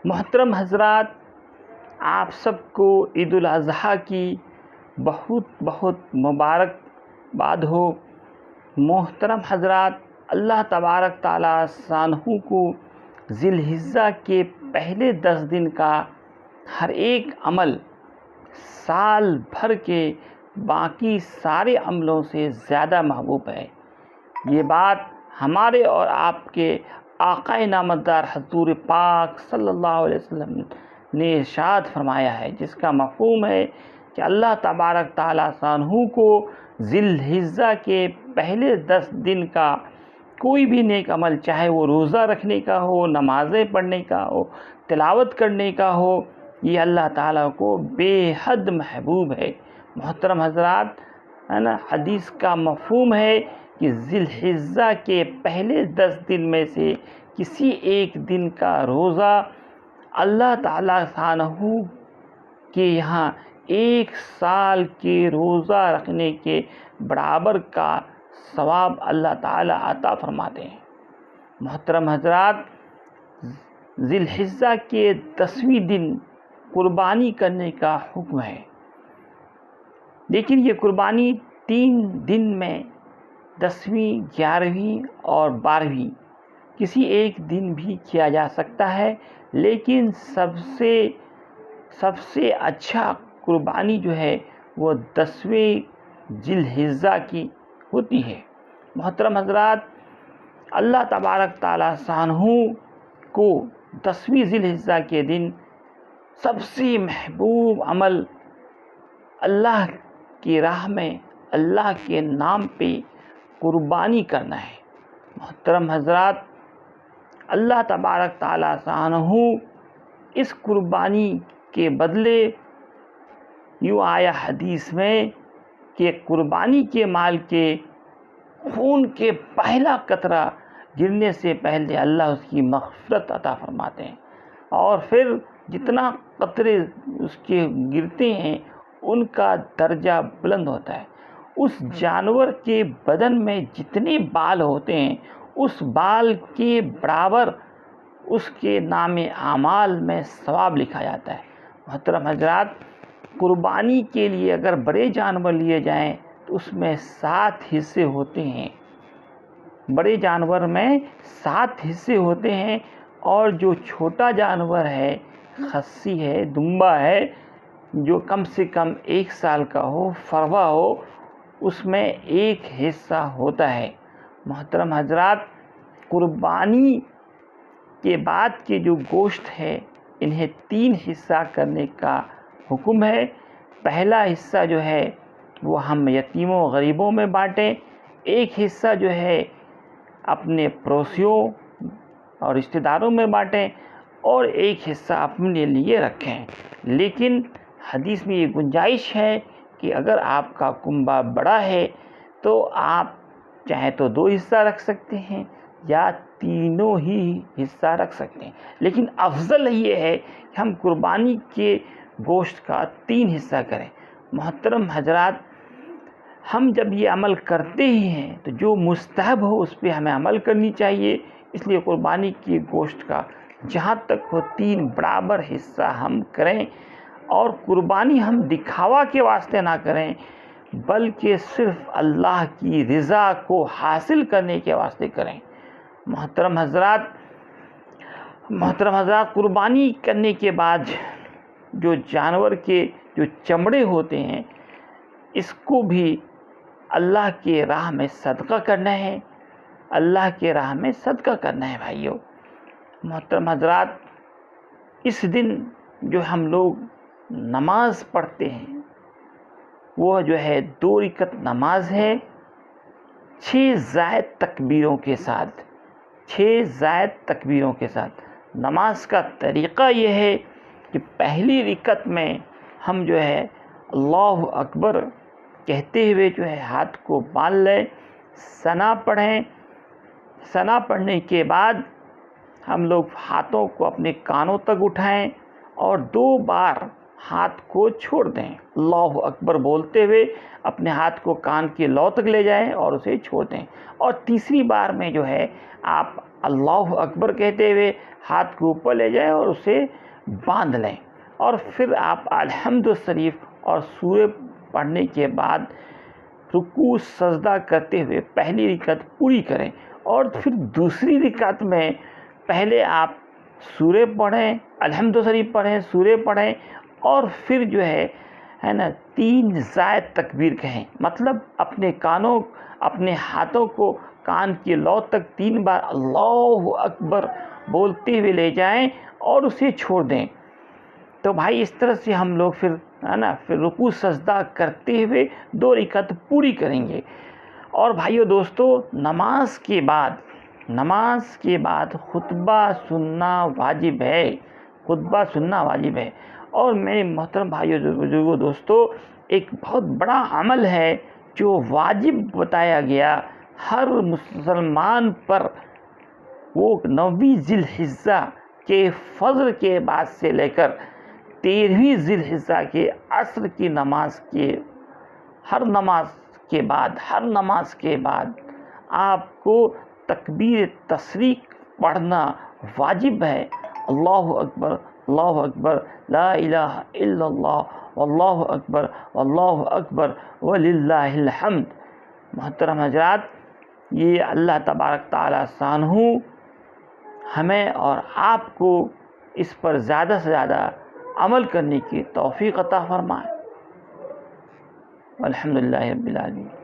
محترم حضرات، آپ سب کو عید الاضحیٰ کی بہت بہت مبارکباد ہو۔ محترم حضرات، اللہ تبارک تعالیٰ شانہ کو ذی الحجہ کے پہلے 10 دن کا ہر ایک عمل سال بھر کے باقی سارے عملوں سے زیادہ محبوب ہے۔ یہ بات ہمارے اور آپ کے آقا نامدار حضور پاک صلی اللہ علیہ وسلم نے ارشاد فرمایا ہے، جس کا مفہوم ہے کہ اللہ تبارک تعالیٰ شانہ کو ذی الحجہ کے پہلے 10 دن کا کوئی بھی نیک عمل، چاہے وہ روزہ رکھنے کا ہو، نمازیں پڑھنے کا ہو، تلاوت کرنے کا ہو، یہ اللہ تعالیٰ کو بے حد محبوب ہے۔ محترم حضرات، ہے نا، حدیث کا مفہوم ہے کہ ذی الحجہ کے پہلے 10 دن میں سے کسی ایک دن کا روزہ اللہ تعالیٰ شانہ کے یہاں 1 سال کے روزہ رکھنے کے برابر کا ثواب اللہ تعالیٰ عطا فرماتے ہیں۔ محترم حضرات، ذی الحجہ کے 10ویں دن قربانی کرنے کا حکم ہے، لیکن یہ قربانی 3 دن میں 10ویں، 11ویں اور 12ویں کسی ایک دن بھی کیا جا سکتا ہے، لیکن سب سے اچھا قربانی جو ہے وہ 10ویں ذی الحجہ کی ہوتی ہے۔ محترم حضرات، اللہ تبارک تعالیٰ شانہ کو 10ویں ذی الحجہ کے دن سب سے محبوب عمل اللہ کی راہ میں اللہ کے نام پہ قربانی کرنا ہے۔ محترم حضرات، اللہ تبارک تعالیٰ شانہ اس قربانی کے بدلے یوں آیا حدیث میں کہ قربانی کے مال کے خون کے پہلا قطرہ گرنے سے پہلے اللہ اس کی مغفرت عطا فرماتے ہیں، اور پھر جتنا قطرے اس کے گرتے ہیں ان کا درجہ بلند ہوتا ہے۔ اس جانور کے بدن میں جتنے بال ہوتے ہیں اس بال کے برابر اس کے نام اعمال میں ثواب لکھا جاتا ہے۔ محترم حضرات، قربانی کے لیے اگر بڑے جانور لیے جائیں تو اس میں 7 حصے ہوتے ہیں۔ بڑے جانور میں 7 حصے ہوتے ہیں، اور جو چھوٹا جانور ہے، خصی ہے، دمبا ہے، جو کم سے کم 1 سال کا ہو، فروا ہو، اس میں 1 حصہ ہوتا ہے۔ محترم حضرات، قربانی کے بعد کے جو گوشت ہے انہیں 3 حصہ کرنے کا حکم ہے۔ پہلا حصہ جو ہے وہ ہم یتیموں غریبوں میں بانٹیں، 1 حصہ جو ہے اپنے پڑوسیوں اور رشتہ داروں میں بانٹیں، اور 1 حصہ اپنے لیے رکھیں۔ لیکن حدیث میں یہ گنجائش ہے کہ اگر آپ کا کنبہ بڑا ہے تو آپ چاہے تو 2 حصہ رکھ سکتے ہیں یا تینوں ہی حصہ رکھ سکتے ہیں، لیکن افضل یہ ہے کہ ہم قربانی کے گوشت کا 3 حصہ کریں۔ محترم حضرات، ہم جب یہ عمل کرتے ہی ہیں تو جو مستحب ہو اس پہ ہمیں عمل کرنی چاہیے، اس لیے قربانی کے گوشت کا جہاں تک ہو 3 برابر حصہ ہم کریں، اور قربانی ہم دکھاوا کے واسطے نہ کریں بلکہ صرف اللہ کی رضا کو حاصل کرنے کے واسطے کریں۔ محترم حضرات، قربانی کرنے کے بعد جو جانور کے جو چمڑے ہوتے ہیں اس کو بھی اللہ کے راہ میں صدقہ کرنا ہے، اللہ کے راہ میں صدقہ کرنا ہے بھائیو۔ محترم حضرات، اس دن جو ہم لوگ نماز پڑھتے ہیں وہ جو ہے 2 رکعت نماز ہے، 6 زائد تکبیروں کے ساتھ۔ 6 زائد تکبیروں کے ساتھ نماز کا طریقہ یہ ہے کہ پہلی رکعت میں ہم جو ہے اللہ اکبر کہتے ہوئے جو ہے ہاتھ کو باندھ لیں، ثنا پڑھیں۔ ثنا پڑھنے کے بعد ہم لوگ ہاتھوں کو اپنے کانوں تک اٹھائیں اور 2 بار ہاتھ کو چھوڑ دیں، اللہ اکبر بولتے ہوئے اپنے ہاتھ کو کان کے لو تک لے جائیں اور اسے چھوڑ دیں، اور تیسری بار میں جو ہے آپ اللہ اکبر کہتے ہوئے ہاتھ کو اوپر لے جائیں اور اسے باندھ لیں، اور پھر آپ الحمد شریف اور سورہ پڑھنے کے بعد رکوع سجدہ کرتے ہوئے پہلی رکعت پوری کریں، اور پھر دوسری رکعت میں پہلے آپ سورہ پڑھیں، الحمد شریف پڑھیں، سورہ پڑھیں، اور پھر جو ہے نا 3 زائد تکبیر کہیں، مطلب اپنے کانوں اپنے ہاتھوں کو کان کے لو تک 3 بار اللہ اکبر بولتے ہوئے لے جائیں اور اسے چھوڑ دیں۔ تو بھائی اس طرح سے ہم لوگ پھر ہے نا پھر رکوع سجدہ کرتے ہوئے 2 رکعت پوری کریں گے۔ اور بھائیو دوستو، نماز کے بعد خطبہ سننا واجب ہے، خطبہ سننا واجب ہے۔ اور میرے محترم بھائیو بزرگوں دوستو، ایک بہت بڑا عمل ہے جو واجب بتایا گیا ہر مسلمان پر، وہ 9ویں ذی الحجہ کے فجر کے بعد سے لے کر 13ویں ذی الحجہ کے عصر کی نماز کے ہر نماز کے بعد آپ کو تکبیر تشریق پڑھنا واجب ہے۔ اللہ اکبر، اللہ اکبر، لا الہ الا اللہ، واللہ اکبر، واللہ اکبر، وللہ الحمد۔ محترم حضرات، یہ اللہ تبارک تعالیٰ شانہ ہمیں اور آپ کو اس پر زیادہ سے زیادہ عمل کرنے کی توفیق عطا فرمائے۔ الحمدللہ رب العالمین۔